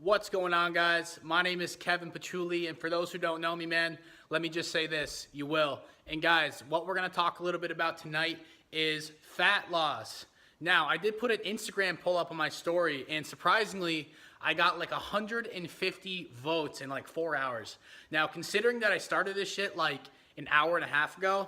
What's going on, guys? My name is Kevin Patchouli, and for those who don't know me, man, let me just say this, you will. And guys, what we're going to talk a little bit about tonight is fat loss. Now, I did put an Instagram poll up on my story, and surprisingly, I got like 150 votes in like 4 hours. Now, considering that I started this shit like an hour and a half ago,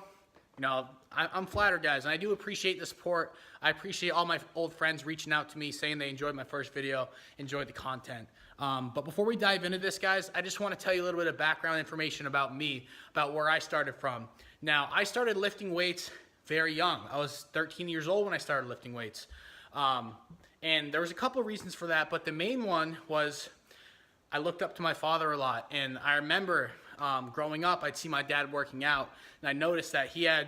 I'm flattered, guys, and I do appreciate the support. I appreciate all my old friends reaching out to me, saying they enjoyed my first video, enjoyed the content. But before we dive into this, guys, I just want to tell you a little bit of background information about me, about where I started from. Now, I started lifting weights very young. I was 13 years old when I started lifting weights. And there was a couple of reasons for that, but the main one was I looked up to my father a lot, and I remember growing up, I'd see my dad working out, and I noticed that he had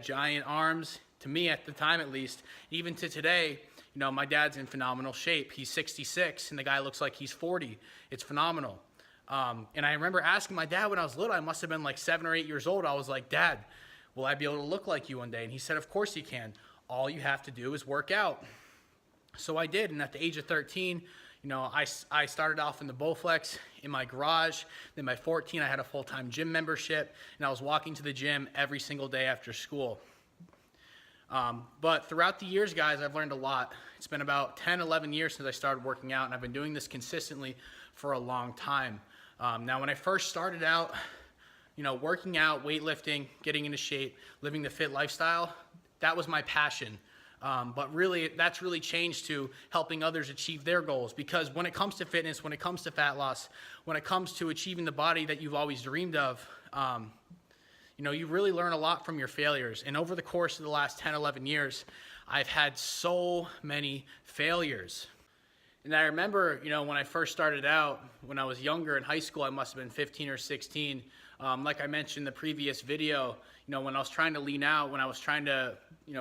giant arms. To me, at the time at least, even to today, my dad's in phenomenal shape. He's 66, and the guy looks like he's 40. It's phenomenal. And I remember asking my dad when I was little, I must have been like 7 or 8 years old. I was like, Dad, will I be able to look like you one day? And he said, of course you can. All you have to do is work out. So I did, and at the age of 13, I started off in the Bowflex in my garage. Then by 14, I had a full-time gym membership, and I was walking to the gym every single day after school. But throughout the years, guys, I've learned a lot. It's been about 10, 11 years since I started working out, and I've been doing this consistently for a long time. Now, when I first started out, working out, weightlifting, getting into shape, living the fit lifestyle, that was my passion. But really, that's really changed to helping others achieve their goals. Because when it comes to fitness, when it comes to fat loss, when it comes to achieving the body that you've always dreamed of, you really learn a lot from your failures. And over the course of the last 10, 11 years, I've had so many failures. And I remember, when I first started out, when I was younger in high school, I must have been 15 or 16. Like I mentioned in the previous video, when I was trying to lean out, when I was trying to,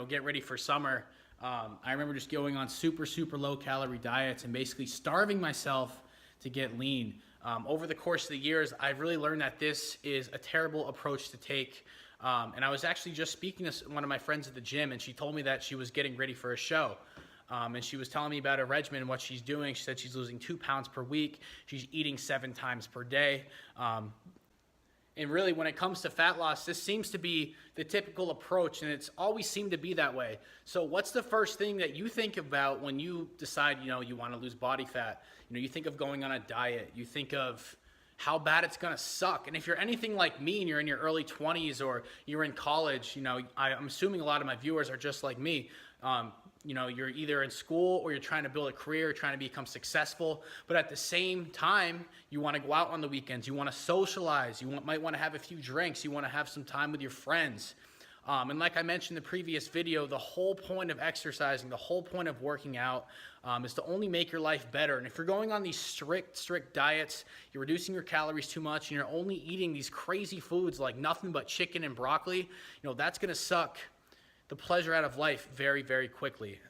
get ready for summer, I remember just going on super, super low calorie diets and basically starving myself to get lean. Over the course of the years, I've really learned that this is a terrible approach to take. And I was actually just speaking to one of my friends at the gym, and she told me that she was getting ready for a show. And she was telling me about a regimen and what she's doing. She said she's losing 2 pounds per week. She's eating 7 times per day. And really, when it comes to fat loss, this seems to be the typical approach, and it's always seemed to be that way. So what's the first thing that you think about when you decide, you want to lose body fat? You think of going on a diet. You think of how bad it's going to suck. And if you're anything like me and you're in your early 20s or you're in college, I'm assuming a lot of my viewers are just like me. You're either in school or you're trying to build a career, trying to become successful. But at the same time, you want to go out on the weekends. You want to socialize. You might want to have a few drinks. You want to have some time with your friends. And like I mentioned in the previous video, the whole point of exercising, the whole point of working out is to only make your life better. And if you're going on these strict diets, you're reducing your calories too much, and you're only eating these crazy foods like nothing but chicken and broccoli, that's going to suck the pleasure out of life very, very quickly.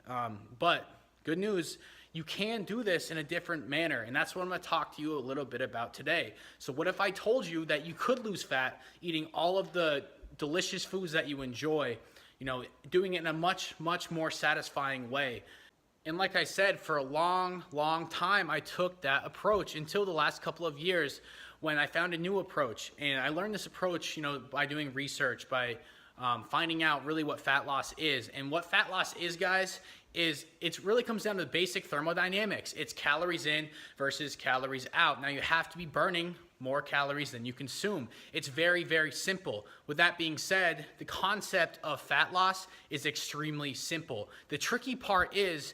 But good news, you can do this in a different manner, and that's what I'm going to talk to you a little bit about today. So what if I told you that you could lose fat eating all of the delicious foods that you enjoy, doing it in a much, much more satisfying way? And like I said, for a long, long time, I took that approach until the last couple of years when I found a new approach. And I learned this approach, by doing research, by finding out really what fat loss is. And what fat loss is, guys, is it really comes down to the basic thermodynamics. It's calories in versus calories out. Now, you have to be burning more calories than you consume. It's very, very simple. With that being said, the concept of fat loss is extremely simple. The tricky part is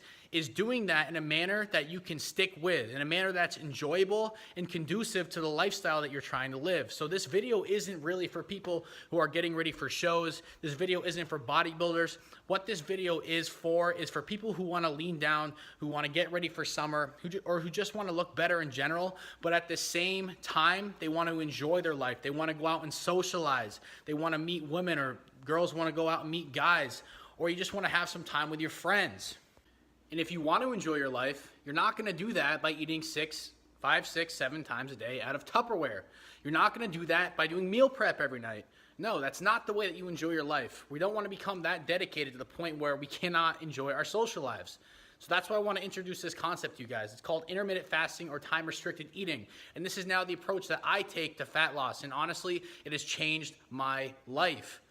doing that in a manner that you can stick with, in a manner that's enjoyable and conducive to the lifestyle that you're trying to live. So this video isn't really for people who are getting ready for shows. This video isn't for bodybuilders. What this video is for people who want to lean down, who want to get ready for summer, who just want to look better in general, but at the same time, they want to enjoy their life. They want to go out and socialize. They want to meet women, or girls want to go out and meet guys, or you just want to have some time with your friends. And if you want to enjoy your life, you're not going to do that by eating 5, 6, 7 times a day out of Tupperware. You're not going to do that by doing meal prep every night. No, that's not the way that you enjoy your life. We don't want to become that dedicated to the point where we cannot enjoy our social lives. So that's why I want to introduce this concept to you guys. It's called intermittent fasting or time-restricted eating. And this is now the approach that I take to fat loss. And honestly, it has changed my life.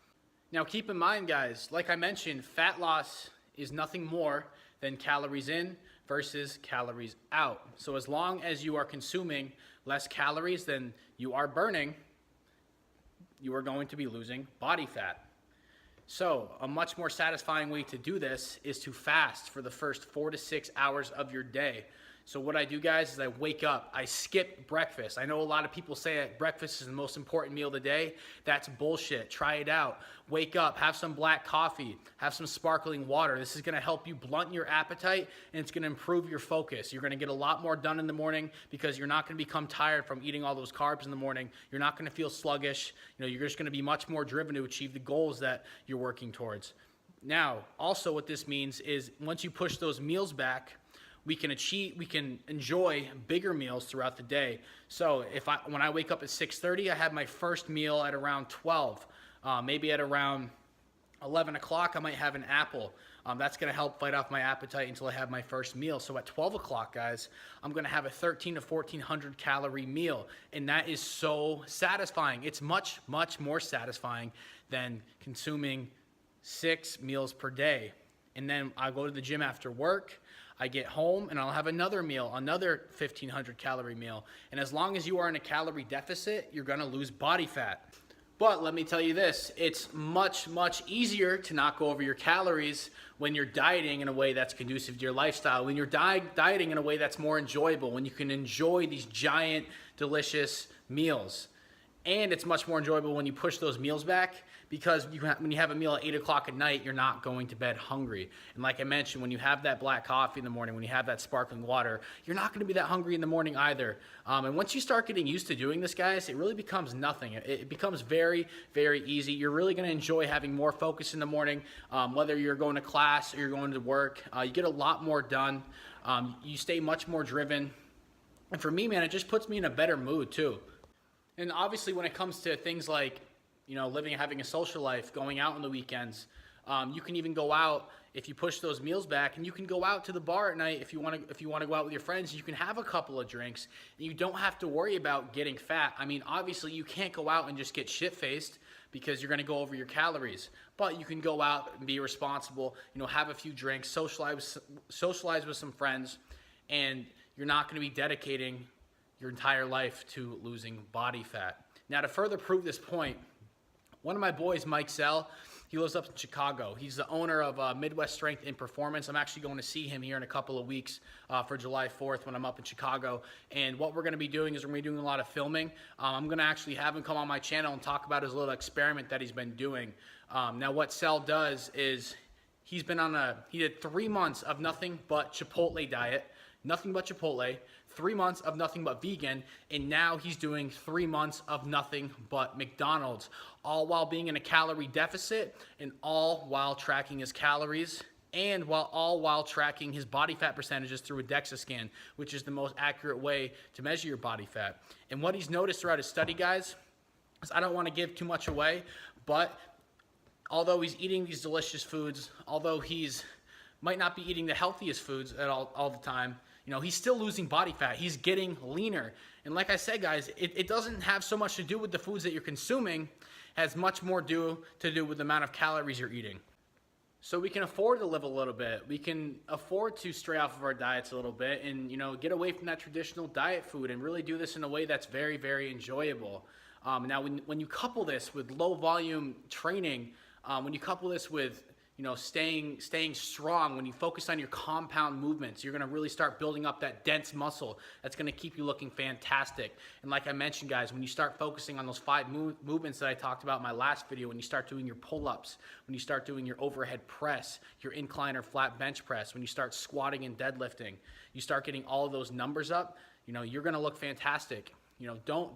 Now, keep in mind, guys, like I mentioned, fat loss is nothing more than calories in versus calories out. So as long as you are consuming less calories than you are burning, you are going to be losing body fat. So a much more satisfying way to do this is to fast for the first 4 to 6 hours of your day. So what I do, guys, is I wake up, I skip breakfast. I know a lot of people say that breakfast is the most important meal of the day. That's bullshit. Try it out. Wake up, have some black coffee, have some sparkling water. This is going to help you blunt your appetite, and it's going to improve your focus. You're going to get a lot more done in the morning because you're not going to become tired from eating all those carbs in the morning. You're not going to feel sluggish. You're just going to be much more driven to achieve the goals that you're working towards. Now, also what this means is once you push those meals back, we can enjoy bigger meals throughout the day. So when I wake up at 6:30, I have my first meal at around 12. Maybe at around 11 o'clock, I might have an apple. That's going to help fight off my appetite until I have my first meal. So at 12 o'clock, guys, I'm going to have a 1,300 to 1,400 calorie meal. And that is so satisfying. It's much, much more satisfying than consuming 6 meals per day. And then I go to the gym after work. I get home and I'll have another meal, another 1,500 calorie meal. And as long as you are in a calorie deficit, you're going to lose body fat. But let me tell you this, it's much, much easier to not go over your calories when you're dieting in a way that's conducive to your lifestyle, when you're dieting in a way that's more enjoyable, when you can enjoy these giant, delicious meals. And it's much more enjoyable when you push those meals back because when you have a meal at 8 o'clock at night, you're not going to bed hungry. And like I mentioned, when you have that black coffee in the morning, when you have that sparkling water, you're not going to be that hungry in the morning either. And once you start getting used to doing this, guys, it really becomes nothing. It becomes very, very easy. You're really going to enjoy having more focus in the morning, whether you're going to class or you're going to work. You get a lot more done. You stay much more driven. And for me, man, it just puts me in a better mood too. And obviously when it comes to things like, living and having a social life, going out on the weekends, you can even go out if you push those meals back, and you can go out to the bar at night if you want to go out with your friends. You can have a couple of drinks, and you don't have to worry about getting fat. I mean, obviously you can't go out and just get shit-faced because you're going to go over your calories. But you can go out and be responsible, have a few drinks, socialize with some friends, and you're not going to be dedicating your entire life to losing body fat. Now, to further prove this point, one of my boys, Mike Zell, he lives up in Chicago. He's the owner of Midwest Strength and Performance. I'm actually going to see him here in a couple of weeks for July 4th when I'm up in Chicago. And what we're going to be doing is we're going to be doing a lot of filming. I'm going to actually have him come on my channel and talk about his little experiment that he's been doing. Now, what Zell does is he did 3 months of nothing but Chipotle diet, nothing but Chipotle, 3 months of nothing but vegan, and now he's doing 3 months of nothing but McDonald's, all while being in a calorie deficit and all while tracking his calories and while tracking his body fat percentages through a DEXA scan, which is the most accurate way to measure your body fat. And what he's noticed throughout his study, guys, is I don't want to give too much away, but although he's eating these delicious foods, although he's might not be eating the healthiest foods at all the time, he's still losing body fat. He's getting leaner. And like I said, guys, it doesn't have so much to do with the foods that you're consuming. It has much more to do with the amount of calories you're eating. So we can afford to live a little bit. We can afford to stray off of our diets a little bit and, get away from that traditional diet food and really do this in a way that's very, very enjoyable. Now, when you couple this with low volume training, when you couple this with staying strong, when you focus on your compound movements, you're going to really start building up that dense muscle that's going to keep you looking fantastic. And like I mentioned, guys, when you start focusing on those 5 movements that I talked about in my last video, when you start doing your pull-ups, when you start doing your overhead press, your incline or flat bench press, when you start squatting and deadlifting, you start getting all of those numbers up, you're going to look fantastic. Don't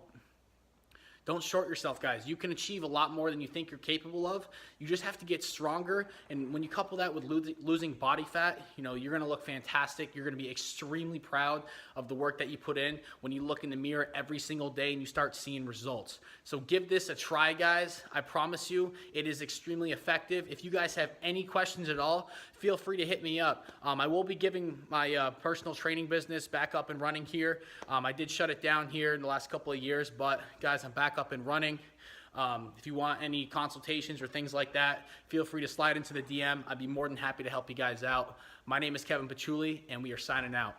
Don't short yourself, guys. You can achieve a lot more than you think you're capable of. You just have to get stronger. And when you couple that with losing body fat, you're going to look fantastic. You're going to be extremely proud of the work that you put in when you look in the mirror every single day and you start seeing results. So give this a try, guys. I promise you it is extremely effective. If you guys have any questions at all, feel free to hit me up. I will be giving my personal training business back up and running here. I did shut it down here in the last couple of years, but guys, I'm back up and running. If you want any consultations or things like that, feel free to slide into the DM. I'd be more than happy to help you guys out. My name is Kevin Pachuli, and we are signing out.